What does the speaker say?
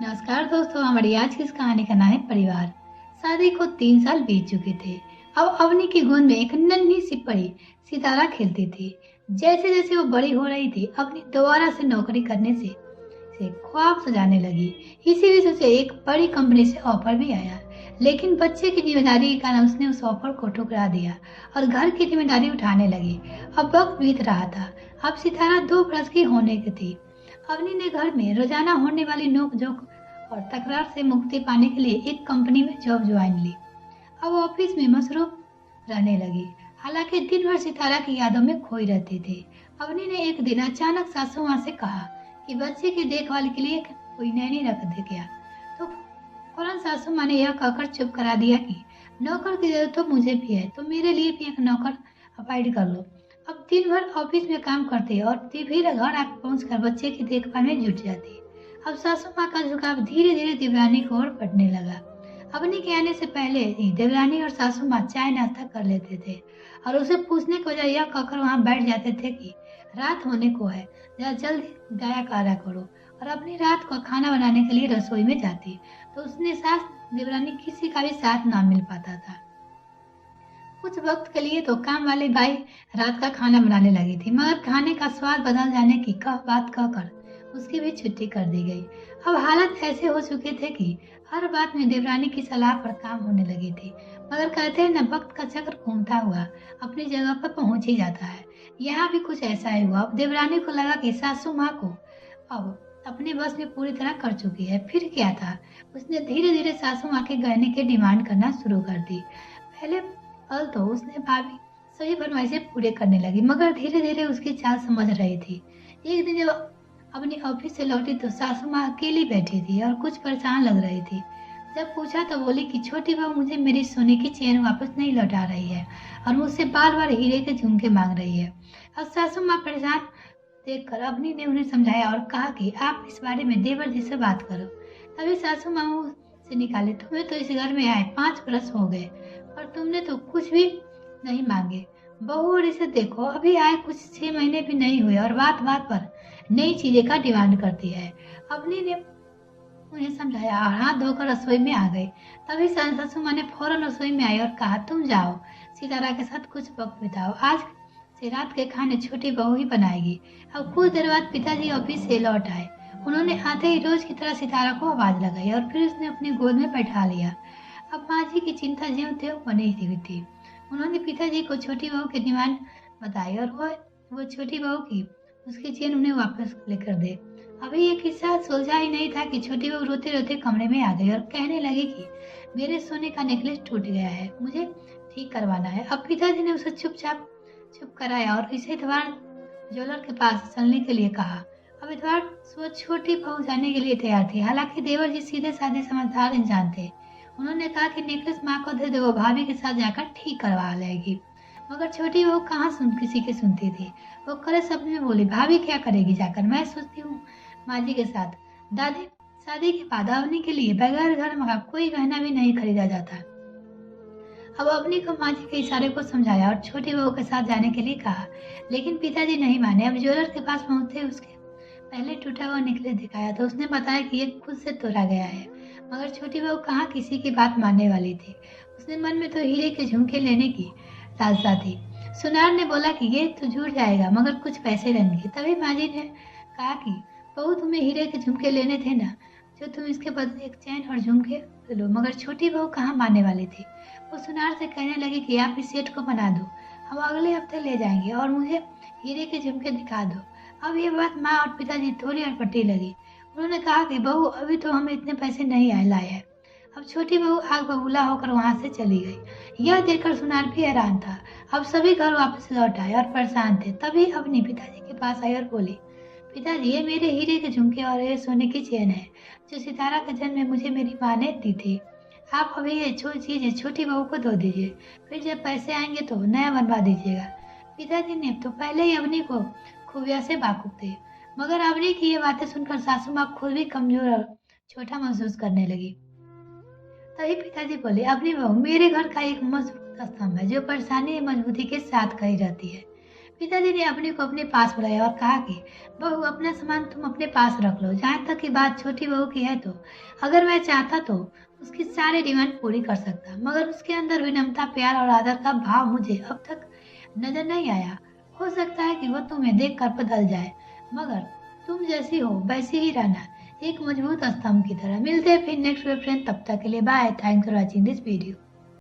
नमस्कार दोस्तों, हमारी आज की इस कहानी का नाम है परिवार। शादी को 3 साल बीत चुके थे। अब अवनी की गोद में एक नन्ही सी परी सितारा खेलती थी। जैसे जैसे वो बड़ी हो रही थी, अवनी दोबारा से नौकरी करने से ख्वाब सजाने लगी। इसी बीच उसे एक बड़ी कंपनी से ऑफर भी आया, लेकिन बच्चे की जिम्मेदारी के कारण उसने उस ऑफर को ठुकरा दिया और घर की जिम्मेदारी उठाने लगी। अब वक्त बीत रहा था। अब सितारा 2 बरस की होने की थी। अवनी ने घर में रोजाना होने वाली नोक-झोंक और तकरार से मुक्ति पाने के लिए एक कंपनी में जॉब ज्वाइन ली। अब वो ऑफिस में मसरूफ रहने लगी, हालांकि दिन भर सितारा की यादों में खोई रहती थी। अवनी ने एक दिन अचानक सासू माँ से कहा कि बच्चे की देखभाल के लिए कोई नैनी रख दे क्या। तो फौरन सासू माँ ने यह कहकर चुप करा दिया कि नौकर की जरूरत तो मुझे भी है, तो मेरे लिए भी एक नौकर अपॉइंट कर लो। अब दिन भर ऑफिस में काम करती और फिर घर आकर पहुंचकर बच्चे की देखभाल में जुट जाती। अब सासू माँ का झुकाव धीरे धीरे देवरानी की ओर बढ़ने लगा। अवनी के आने से पहले ही देवरानी और सासू माँ चाय नाश्ता कर लेते थे और उसे पूछने के बजाय यह कहकर वहाँ बैठ जाते थे कि रात होने को है, जरा जल्दी गाया कारा करो। और अपनी रात को खाना बनाने के लिए रसोई में जाती, तो उसने सास देवरानी किसी का भी साथ ना मिल पाता था। कुछ वक्त के लिए तो काम वाली बाई रात का खाना बनाने लगी थी, मगर खाने का स्वाद बदल जाने की बात कहकर उसकी भी छुट्टी कर दी गई। अब हालत ऐसे हो चुके थे कि हर बात में देवरानी की सलाह पर काम होने लगी थी, मगर कहते हैं न, वक्त का चक्र घूमता हुआ अपनी जगह पर पहुंच ही जाता है। यहाँ भी कुछ ऐसा ही हुआ। अब देवरानी को लगा कि सासू माँ को अब अपने बस में पूरी तरह कर चुकी है। फिर क्या था, उसने धीरे धीरे सासू माँ के गहने की डिमांड करना शुरू कर दी। पहले पल तो उसने भाभी सभी फरमाइशें पूरे करने लगी, मगर धीरे धीरे उसकी चाल समझ रही थी। एक दिन जब अपने ऑफिस से लौटी तो सासू माँ अकेली बैठी थी और कुछ परेशान लग रही थी। जब पूछा तो बोली कि छोटी बहू मुझे मेरी सोने की चेन वापस नहीं लौटा रही है और मुझसे बार बार हीरे के झुमके मांग रही है। अब सासू माँ परेशान देखकर अवनी ने उन्हें समझाया और कहा कि आप इस बारे में देवर जी से बात करो। तभी सासू माँ मुंह से निकाले, तुम्हें तो इस घर में आए 5 बरस हो गए और तुमने तो कुछ भी नहीं मांगे। बहू और इसे देखो, अभी आए कुछ 6 महीने भी नहीं हुए और बात बात पर नई चीजें का डिमांड करती है। अवनी ने उन्हें समझाया और हाथ धोकर रसोई में आ गई। तभी सासू माँ ने फौरन रसोई में आई और कहा, तुम जाओ सितारा के साथ कुछ वक्त बिताओ, आज से रात के खाने छोटी बहू ही बनाएगी। अब कुछ देर बाद पिताजी ऑफिस से लौट आए। उन्होंने आते ही रोज की तरह सितारा को आवाज लगाई और फिर उसने अपनी गोद में बैठा लिया। अब माँ जी की चिंता ज्यों त्यों बनी हुई थी। उन्होंने पिताजी को छोटी बहू की डिमांड बताई और वो छोटी बहू की उसकी चेन उन्हें वापस लेकर दे। अभी ये किस्सा सुलझा ही नहीं था कि छोटी बहू रोते रोते कमरे में आ गई और कहने लगी कि मेरे सोने का नेकलेस टूट गया है, मुझे ठीक करवाना है। अब पिताजी ने उसे चुप कराया और इसे इतवार ज्वेलर के पास चलने के लिए कहा। अब इतवार सुबह छोटी बहू जाने के लिए तैयार थी। हालांकि देवर जी सीधे साधे समझदार इंसान थे। उन्होंने कहा कि नेकलेस माँ को दे दो, वो भाभी के साथ जाकर ठीक करवा लेगी। मगर छोटी बहू कहाँ किसी की सुनती थी। वो खड़े शब्द में बोली, भाभी क्या करेगी जाकर, मैं सोचती हूँ माँ जी के साथ। दादी, शादी के बाद अवनी के लिए बगैर घर में कोई गहना भी नहीं खरीदा जाता। अब अवनी को माँ जी के इशारे को समझाया और छोटी बहू के साथ जाने के लिए कहा, लेकिन पिताजी नहीं माने। अब ज्वेलर के पास पहुंचते उसके पहले टूटा हुआ नेकलेस दिखाया तो उसने बताया कि ये खुद से तोड़ा गया है। मगर छोटी बहू कहाँ किसी की बात मानने वाली थी। उसने मन में तो हीरे के झुमके लेने की लालसा थी। सुनार ने बोला कि ये तो जुड़ जाएगा, मगर कुछ पैसे लेंगे। तभी माँ जी ने कहा कि बहू, तुम्हें हीरे के झुमके लेने थे ना, जो तुम इसके बदले एक चैन और झुमके ले लो। मगर छोटी बहू कहाँ मानने वाली थी। वो सुनार से कहने लगी कि आप इस सेट को बना दो, हम अगले हफ्ते ले जाएंगे और मुझे हीरे के झुमके दिखा दो। अब ये बात माँ और पिताजी थोड़ी अटपटी लगी। उन्होंने कहा कि बहू, अभी तो हमें इतने पैसे नहीं लाए हैं। अब छोटी बहू आग बबूला होकर वहां से चली गई। यह देखकर सुनार भी हैरान था। अब सभी घर वापस लौट आए और परेशान थे। तभी अपनी पिताजी के पास आई और बोली, पिताजी, ये मेरे हीरे के झुमके और ये सोने की चेन है, जो सितारा के जन्म में मुझे मेरी माँ ने दी थी। आप अभी ये चीजें छोटी बहू को दो दीजिए, फिर जब पैसे आएंगे तो नया बनवा दीजिएगा। पिताजी ने तो पहले ही अवनी को खुबिया से वाकुफ थे, मगर अवनी की ये बातें सुनकर सासू माँ खुद भी कमजोर और छोटा महसूस करने लगी। तभी पिताजी बोले, अपनी बहू मेरे घर का एक मजबूत स्तंभ है, जो परेशानी मजबूती के साथ खड़ी रहती है। पिताजी ने अपने को अपने पास बुलाया और कहा कि बहू, अपना सामान तुम अपने पास रख लो। जहाँ तक की बात छोटी बहू की है तो अगर मैं चाहता तो उसकी सारी डिमांड पूरी कर सकता, मगर उसके अंदर विनम्रता, प्यार और आदर का भाव मुझे अब तक नजर नहीं आया। हो सकता है कि वो तुम्हें देखकर बदल जाए, मगर तुम जैसी हो वैसी ही रहना, एक मजबूत स्तंभ की तरह। मिलते हैं फिर नेक्स्ट फ्रेंड, तब तक के लिए bye. Thanks for watching this video.